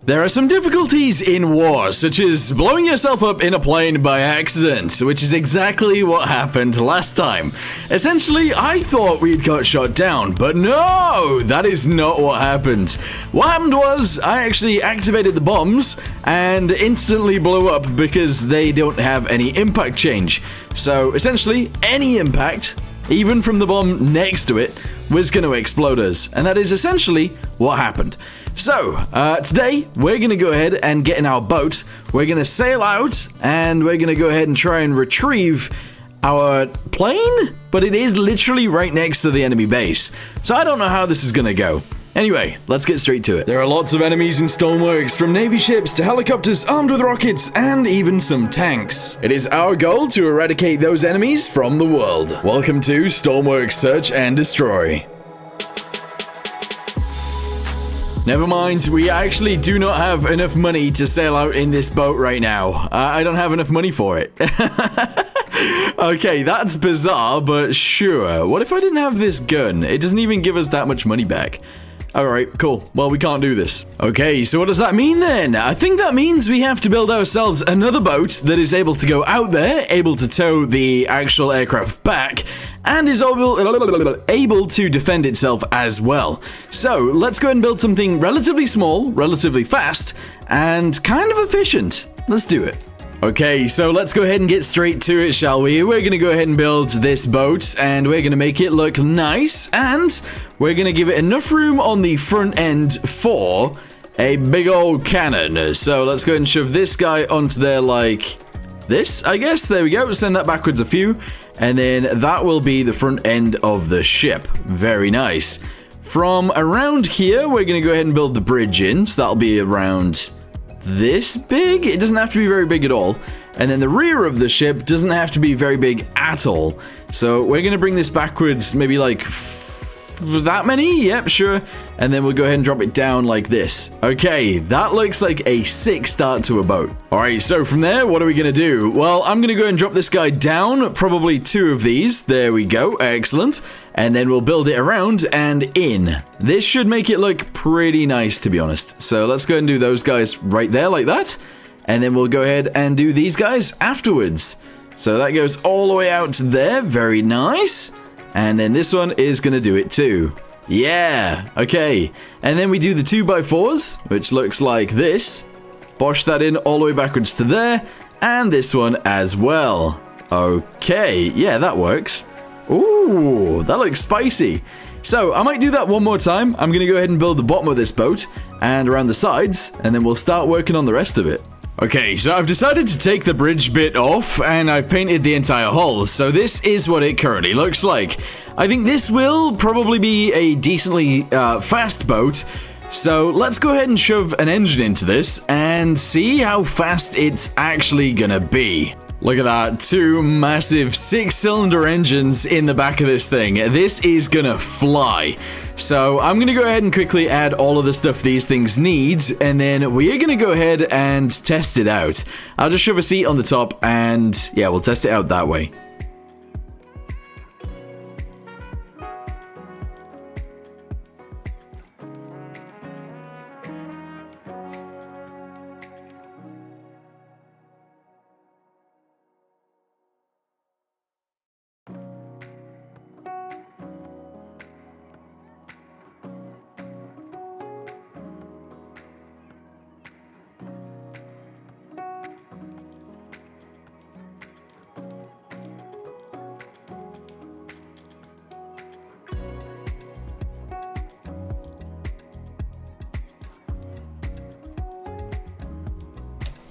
There are some difficulties in war, such as blowing yourself up in a plane by accident, which is exactly what happened last time. Essentially, I thought we'd got shot down, but no, that is not what happened. What happened was, I actually activated the bombs and instantly blew up because they don't have any impact change. So essentially, any impact, even from the bomb next to it, was going to explode us. And that is essentially what happened. So, today, we're going to go ahead and get in our boat. We're going to sail out, and we're going to go ahead and try and retrieve our plane, but it is literally right next to the enemy base. So I don't know how this is going to go. Anyway, let's get straight to it. There are lots of enemies in Stormworks, from Navy ships to helicopters armed with rockets, and even some tanks. It is our goal to eradicate those enemies from the world. Welcome to Stormworks Search and Destroy. Never mind, we actually do not have enough money to sail out in this boat right now. I don't have enough money for it. Okay, that's bizarre, but sure. What if I didn't have this gun? It doesn't even give us that much money back. Alright, cool. Well, we can't do this. Okay, so what does that mean then? I think that means we have to build ourselves another boat that is able to go out there, able to tow the actual aircraft back, and is able to defend itself as well. So, let's go ahead and build something relatively small, relatively fast, and kind of efficient. Let's do it. Okay, so let's go ahead and get straight to it, shall we? We're going to go ahead and build this boat, and we're going to make it look nice, and we're going to give it enough room on the front end for a big old cannon. So let's go ahead and shove this guy onto there like this, I guess. There we go. Send that backwards a few, and then that will be the front end of the ship. Very nice. From around here, we're going to go ahead and build the bridge in, so that'll be around this big. It doesn't have to be very big at all. And then the rear of the ship doesn't have to be very big at all. So we're going to bring this backwards maybe like that many? Yep, sure. And then we'll go ahead and drop it down like this. Okay, that looks like a sick start to a boat. Alright, so from there, what are we going to do? Well, I'm going to go ahead and drop this guy down, probably 2 of these. There we go, excellent. And then we'll build it around and in. This should make it look pretty nice, to be honest. So let's go ahead and do those guys right there like that. And then we'll go ahead and do these guys afterwards. So that goes all the way out to there, very nice. And then this one is going to do it too. Yeah, okay. And then we do the 2x4s, which looks like this. Bosh that in all the way backwards to there. And this one as well. Okay, yeah, that works. Ooh, that looks spicy. So I might do that one more time. I'm going to go ahead and build the bottom of this boat and around the sides, and then we'll start working on the rest of it. Okay, so I've decided to take the bridge bit off, and I've painted the entire hull, so this is what it currently looks like. I think this will probably be a decently fast boat, so let's go ahead and shove an engine into this and see how fast it's actually gonna be. Look at that, 2 massive 6-cylinder engines in the back of this thing. This is gonna fly. So I'm gonna go ahead and quickly add all of the stuff these things need, and then we are gonna go ahead and test it out. I'll just shove a seat on the top, and yeah, we'll test it out that way.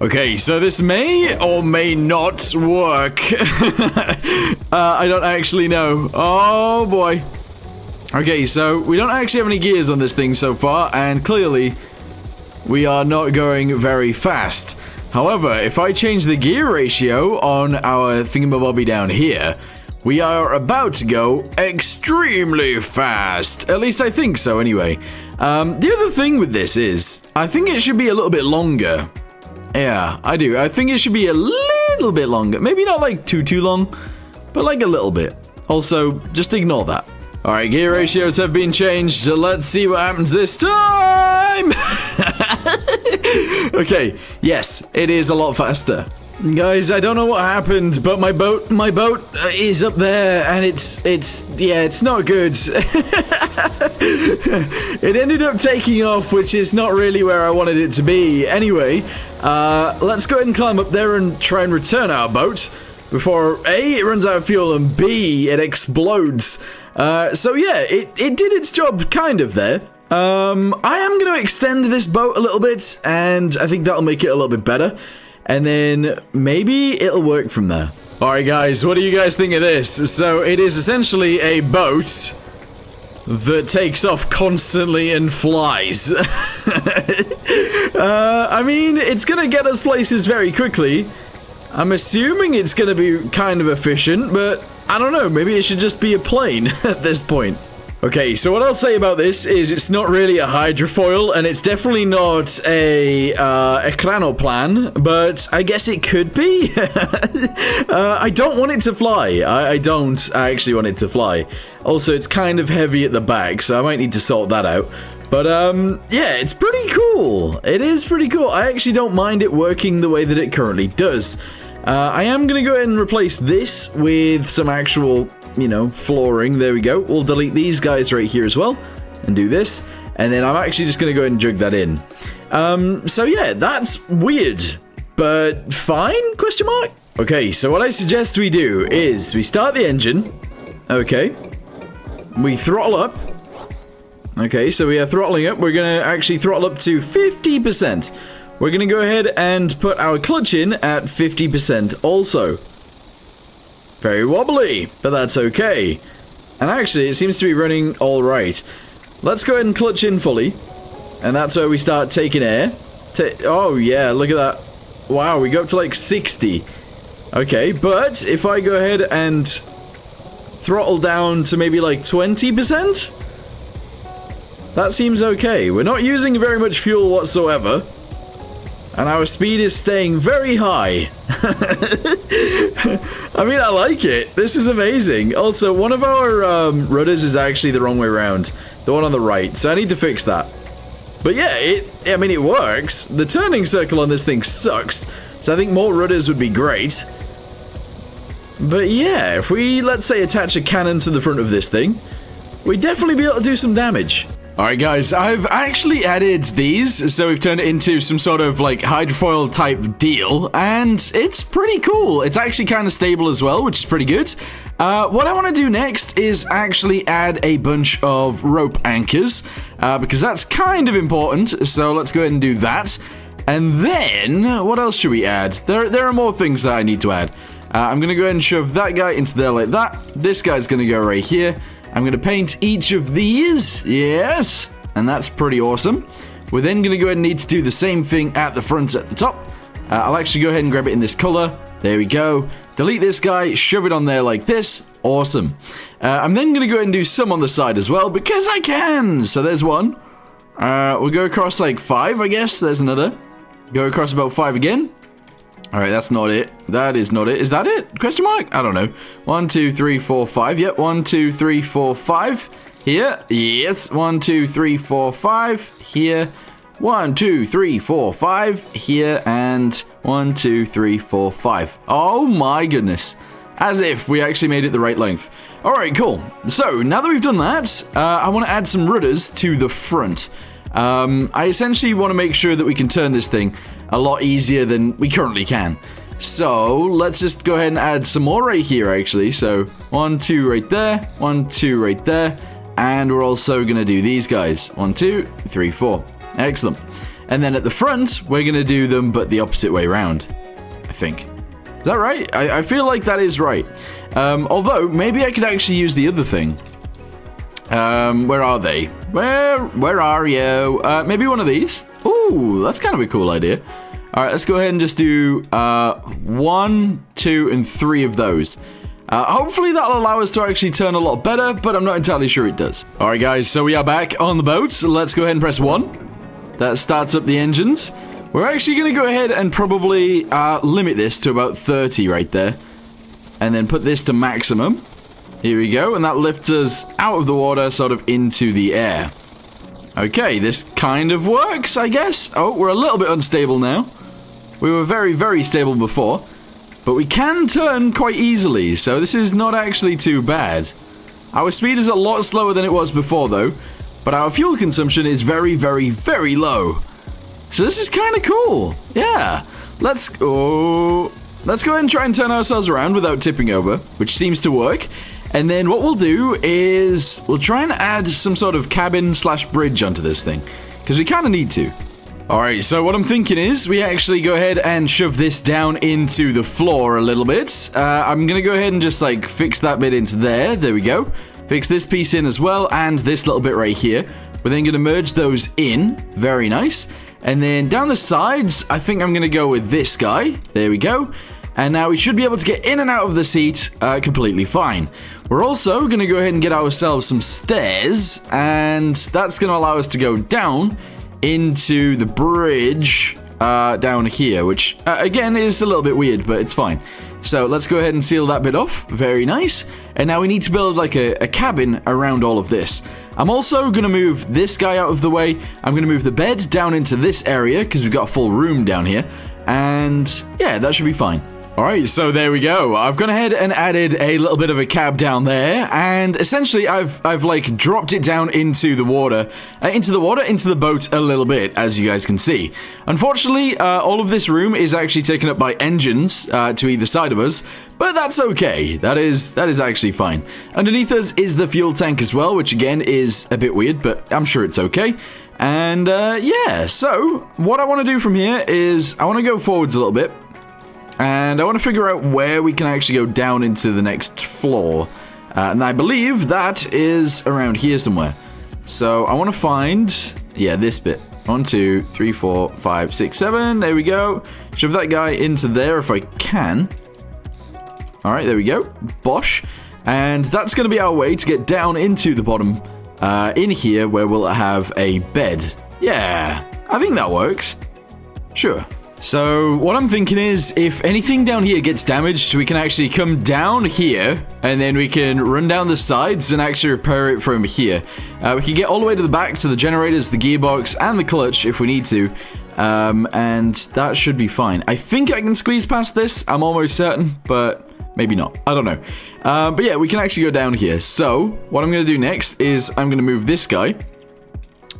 Okay, so this may or may not work. I don't actually know. Oh boy. Okay, so we don't actually have any gears on this thing so far, and clearly we are not going very fast. However, if I change the gear ratio on our thingamabobby down here, we are about to go extremely fast. At least I think so anyway. The other thing with this is, I think it should be a little bit longer. Yeah, I do. I think it should be a little bit longer. Maybe not like too long, but like a little bit. Also, just ignore that. Alright, gear ratios have been changed, so let's see what happens this time! Okay, yes, it is a lot faster. Guys, I don't know what happened, but my boat is up there, and it's not good. It ended up taking off, which is not really where I wanted it to be. Anyway, let's go ahead and climb up there and try and return our boat before A, it runs out of fuel, and B, it explodes. So yeah, it did its job kind of there. I am going to extend this boat a little bit, and I think that'll make it a little bit better. And then maybe it'll work from there. Alright guys, what do you guys think of this? So it is essentially a boat that takes off constantly and flies. I mean, it's gonna get us places very quickly. I'm assuming it's gonna be kind of efficient, but I don't know, maybe it should just be a plane at this point. Okay, so what I'll say about this is it's not really a hydrofoil, and it's definitely not a cranoplan, but I guess it could be. I don't want it to fly. I don't actually want it to fly. Also, it's kind of heavy at the back, so I might need to sort that out. But, yeah, it's pretty cool. It is pretty cool. I actually don't mind it working the way that it currently does. I am going to go ahead and replace this with some actual, you know, flooring. There we go. We'll delete these guys right here as well and do this. And then I'm actually just going to go ahead and jug that in. So yeah, that's weird, but fine, question mark? Okay, so what I suggest we do is we start the engine. Okay. We throttle up. Okay, so we are throttling up. We're going to actually throttle up to 50%. We're going to go ahead and put our clutch in at 50% also. Very wobbly, but that's okay. And actually, it seems to be running all right. Let's go ahead and clutch in fully. And that's where we start taking air. Oh, yeah, look at that. Wow, we go up to like 60. Okay, but if I go ahead and throttle down to maybe like 20%, that seems okay. We're not using very much fuel whatsoever. And our speed is staying very high. I mean, I like it. This is amazing. Also, one of our rudders is actually the wrong way around. The one on the right. So I need to fix that. But yeah, I mean, it works. The turning circle on this thing sucks. So I think more rudders would be great. But yeah, if we, let's say, attach a cannon to the front of this thing, we'd definitely be able to do some damage. Alright guys, I've actually added these, so we've turned it into some sort of like hydrofoil type deal, and it's pretty cool. It's actually kind of stable as well, which is pretty good. What I want to do next is actually add a bunch of rope anchors, because that's kind of important, so let's go ahead and do that. And then, what else should we add? There are more things that I need to add. I'm going to go ahead and shove that guy into there like that. This guy's going to go right here. I'm going to paint each of these. Yes. And that's pretty awesome. We're then going to go ahead and need to do the same thing at the front at the top. I'll actually go ahead and grab it in this color. There we go. Delete this guy. Shove it on there like this. Awesome. I'm then going to go ahead and do some on the side as well because I can. So there's one. We'll go across like 5, I guess. There's another. Go across about 5 again. Alright, that's not it. That is not it. Is that it? Question mark? I don't know. 1, 2, 3, 4, 5. Yep, 1, 2, 3, 4, 5. Here. Yes. 1, 2, 3, 4, 5. Here. 1, 2, 3, 4, 5. Here. And 1, 2, 3, 4, 5. Oh my goodness. As if we actually made it the right length. Alright, cool. So, now that we've done that, I want to add some rudders to the front. I essentially want to make sure that we can turn this thing a lot easier than we currently can. So let's just go ahead and add some more right here actually. So 1, 2 right there, 1, 2 right there, and we're also gonna do these guys. 1, 2, 3, 4. Excellent. And then at the front we're gonna do them but the opposite way around, I think. Is that right? I feel like that is right. Although maybe I could actually use the other thing. Where are they? Where are you? Maybe one of these? Ooh, that's kind of a cool idea. All right, let's go ahead and just do 1, 2, and 3 of those. Hopefully that'll allow us to actually turn a lot better, but I'm not entirely sure it does. All right, guys, so we are back on the boat. So let's go ahead and press 1. That starts up the engines. We're actually going to go ahead and probably limit this to about 30 right there. And then put this to maximum. Here we go, and that lifts us out of the water, sort of into the air. Okay, this kind of works, I guess. Oh, we're a little bit unstable now. We were very, very stable before. But we can turn quite easily, so this is not actually too bad. Our speed is a lot slower than it was before, though. But our fuel consumption is very, very, very low. So this is kind of cool. Yeah. Let's go ahead and try and turn ourselves around without tipping over, which seems to work. And then what we'll do is we'll try and add some sort of cabin slash bridge onto this thing, because we kind of need to. Alright, so what I'm thinking is we actually go ahead and shove this down into the floor a little bit. I'm going to go ahead and just like fix that bit into there. There we go. Fix this piece in as well, and this little bit right here. We're then going to merge those in. Very nice. And then down the sides, I think I'm going to go with this guy. There we go. And now we should be able to get in and out of the seat completely fine. We're also going to go ahead and get ourselves some stairs, and that's going to allow us to go down into the bridge down here, which again is a little bit weird, but it's fine. So let's go ahead and seal that bit off. Very nice. And now we need to build like a cabin around all of this. I'm also going to move this guy out of the way. I'm going to move the bed down into this area because we've got a full room down here. And yeah, that should be fine. Alright, so there we go. I've gone ahead and added a little bit of a cab down there, and essentially I've like dropped it down into the water, into the boat a little bit, as you guys can see. Unfortunately, all of this room is actually taken up by engines to either side of us, but that's okay. That is actually fine. Underneath us is the fuel tank as well, which again is a bit weird, but I'm sure it's okay. And yeah, so what I want to do from here is I want to go forwards a little bit. And I want to figure out where we can actually go down into the next floor. And I believe that is around here somewhere. So I want to find, yeah, this bit. 1, 2, 3, 4, 5, 6, 7. There we go. Shove that guy into there if I can. Alright, there we go. Bosh. And that's going to be our way to get down into the bottom in here where we'll have a bed. Yeah, I think that works. Sure. So what I'm thinking is if anything down here gets damaged, we can actually come down here and then we can run down the sides and actually repair it from here. We can get all the way to the back to the generators, the gearbox, and the clutch if we need to. And that should be fine. I think I can squeeze past this. I'm almost certain, but maybe not. I don't know. But yeah, we can actually go down here. So what I'm going to do next is I'm going to move this guy.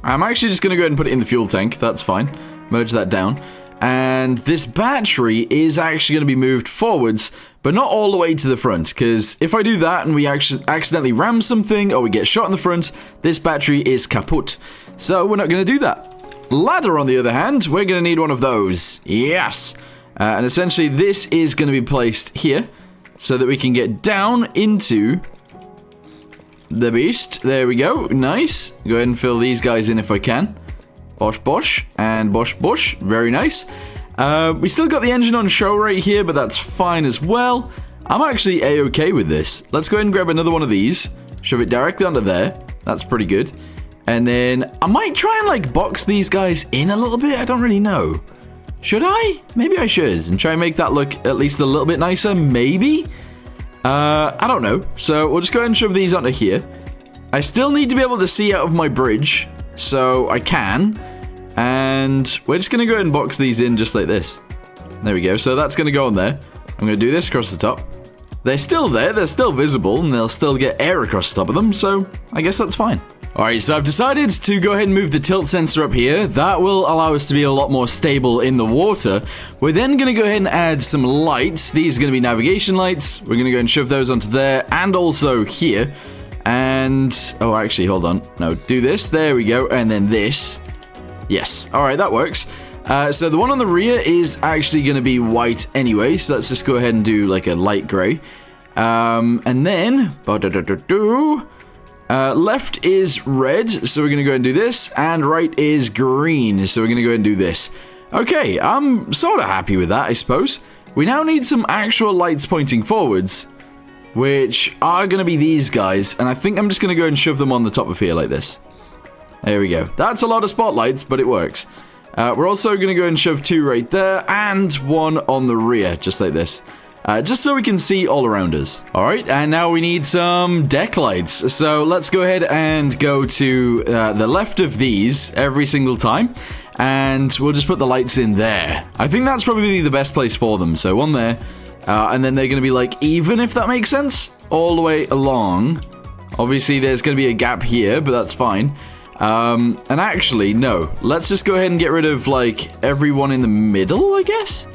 I'm actually just going to go ahead and put it in the fuel tank. That's fine. Merge that down. And this battery is actually going to be moved forwards, but not all the way to the front, because if I do that and we actually accidentally ram something or we get shot in the front, this battery is kaput. So we're not going to do that. Ladder, on the other hand, we're going to need one of those. Yes. And essentially this is going to be placed here so that we can get down into the beast. There we go. Nice. Go ahead and fill these guys in if I can. Bosh, bosh, and bosh, bosh. Very nice. We still got the engine on show right here, but that's fine as well. I'm actually A-okay with this. Let's go ahead and grab another one of these. Shove it directly under there. That's pretty good. And then I might try and like box these guys in a little bit. I don't really know. Should I? Maybe I should. And try and make that look at least a little bit nicer. Maybe? I don't know. So we'll just go ahead and shove these onto here. I still need to be able to see out of my bridge. So I can. And we're just going to go ahead and box these in just like this. There we go. So that's going to go on there. I'm going to do this across the top. They're still there. They're still visible. And they'll still get air across the top of them. So I guess that's fine. Alright, so I've decided to go ahead and move the tilt sensor up here. That will allow us to be a lot more stable in the water. We're then going to go ahead and add some lights. These are going to be navigation lights. We're going to go and shove those onto there and also here. And, oh, actually, hold on. No, do this. There we go. And then this. Yes. All right, that works. So the one on the rear is actually going to be white anyway. So let's just go ahead and do like a light gray. And then, left is red. So we're going to go ahead and do this. And right is green. So we're going to go ahead and do this. Okay, I'm sort of happy with that, I suppose. We now need some actual lights pointing forwards, which are going to be these guys. And I think I'm just going to go and shove them on the top of here like this. There we go. That's a lot of spotlights, but it works. We're also going to go and shove 2 right there and 1 on the rear, just like this. just so we can see all around us. All right, and now we need some deck lights. So let's go ahead and go to the left of these every single time, and we'll just put the lights in there. I think that's probably the best place for them. So one there, and then they're going to be like even, if that makes sense, all the way along. Obviously, there's going to be a gap here, but that's fine. And actually, no. Let's just go ahead and get rid of, like, everyone in the middle, I guess?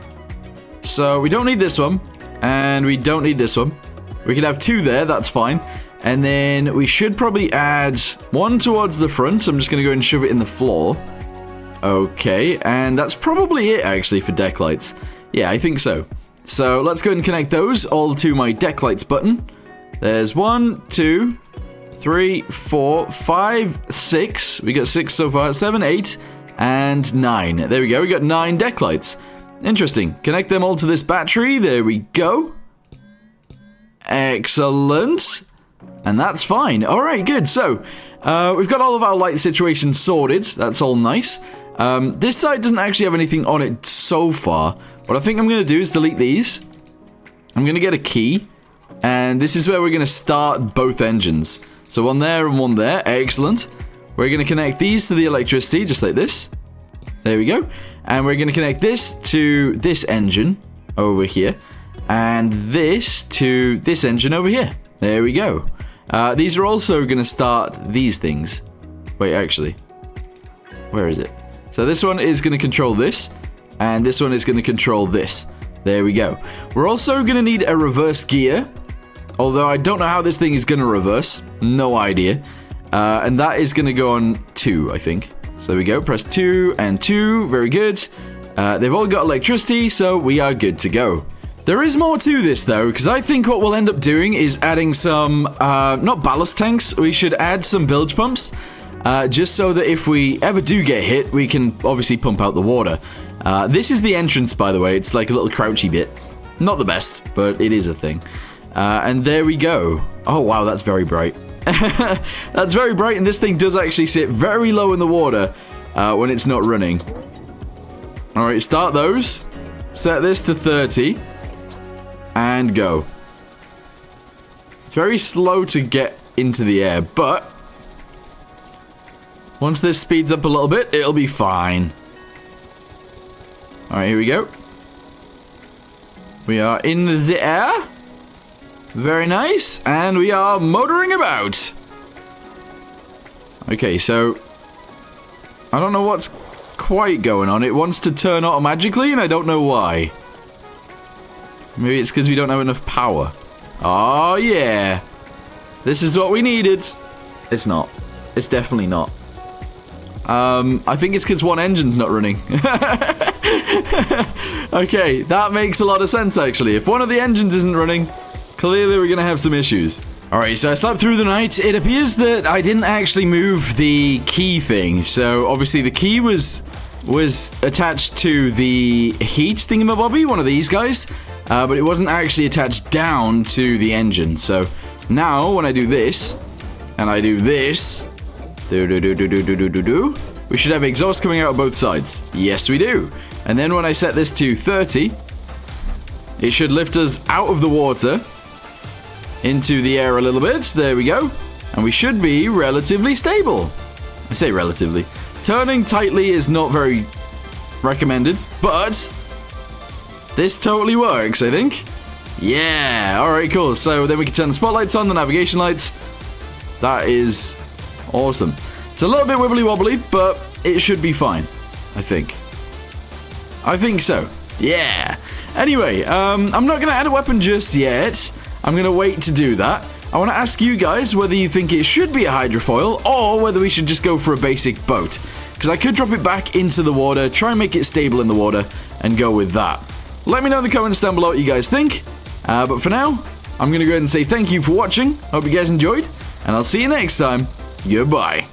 So, we don't need this one. And we don't need this one. We can have 2 there, that's fine. And then we should probably add 1 towards the front. I'm just going to go and shove it in the floor. Okay, and that's probably it, actually, for deck lights. Yeah, I think so. So, let's go and connect those all to my deck lights button. There's 1, 2... 3, 4, 5, 6. We got 6 so far. 7, 8, and 9. There we go. We got 9 deck lights. Interesting. Connect them all to this battery. There we go. Excellent. And that's fine. All right, good. So, we've got all of our light situations sorted. That's all nice. This side doesn't actually have anything on it so far. What I think I'm going to do is delete these. I'm going to get a key. And this is where we're going to start both engines. So one there and one there. Excellent. We're going to connect these to the electricity, just like this. There we go. And we're going to connect this to this engine over here. And this to this engine over here. There we go. These are also going to start these things. Wait, actually. Where is it? So this one is going to control this. And this one is going to control this. There we go. We're also going to need a reverse gear. Although I don't know how this thing is going to reverse. No idea. And that is going to go on 2, I think. So there we go. Press 2 and 2. Very good. They've all got electricity, so we are good to go. There is more to this, though, because I think what we'll end up doing is adding some, not ballast tanks. We should add some bilge pumps. Just so that if we ever do get hit, we can obviously pump out the water. This is the entrance, by the way. It's like a little crouchy bit. Not the best, but it is a thing. And there we go. Oh, wow, that's very bright. That's very bright, and this thing does actually sit very low in the water when it's not running. All right, start those. Set this to 30. And go. It's very slow to get into the air, but once this speeds up a little bit, it'll be fine. All right, here we go. We are in the air. Very nice. And we are motoring about. Okay, so I don't know what's quite going on. It wants to turn automatically, and I don't know why. Maybe it's because we don't have enough power. Oh, yeah. This is what we needed. It's not. It's definitely not. I think it's because one engine's not running. Okay, that makes a lot of sense, actually. If one of the engines isn't running, clearly we're going to have some issues. Alright, so I slept through the night. It appears that I didn't actually move the key thing. So, obviously, the key was attached to the heat thingamabobby, one of these guys. But it wasn't actually attached down to the engine. So, now, when I do this, and I do this, we should have exhaust coming out of both sides. Yes, we do. And then when I set this to 30, it should lift us out of the water into the air a little bit. There we go. And we should be relatively stable. I say relatively. Turning tightly is not very recommended, but this totally works, I think. Yeah. All right, cool. So then we can turn the spotlights on, the navigation lights. That is awesome. It's a little bit wibbly wobbly, but it should be fine, I think. I think so. Yeah. Anyway, I'm not going to add a weapon just yet. I'm going to wait to do that. I want to ask you guys whether you think it should be a hydrofoil or whether we should just go for a basic boat. Because I could drop it back into the water, try and make it stable in the water, and go with that. Let me know in the comments down below what you guys think. But for now, I'm going to go ahead and say thank you for watching. Hope you guys enjoyed, and I'll see you next time. Goodbye.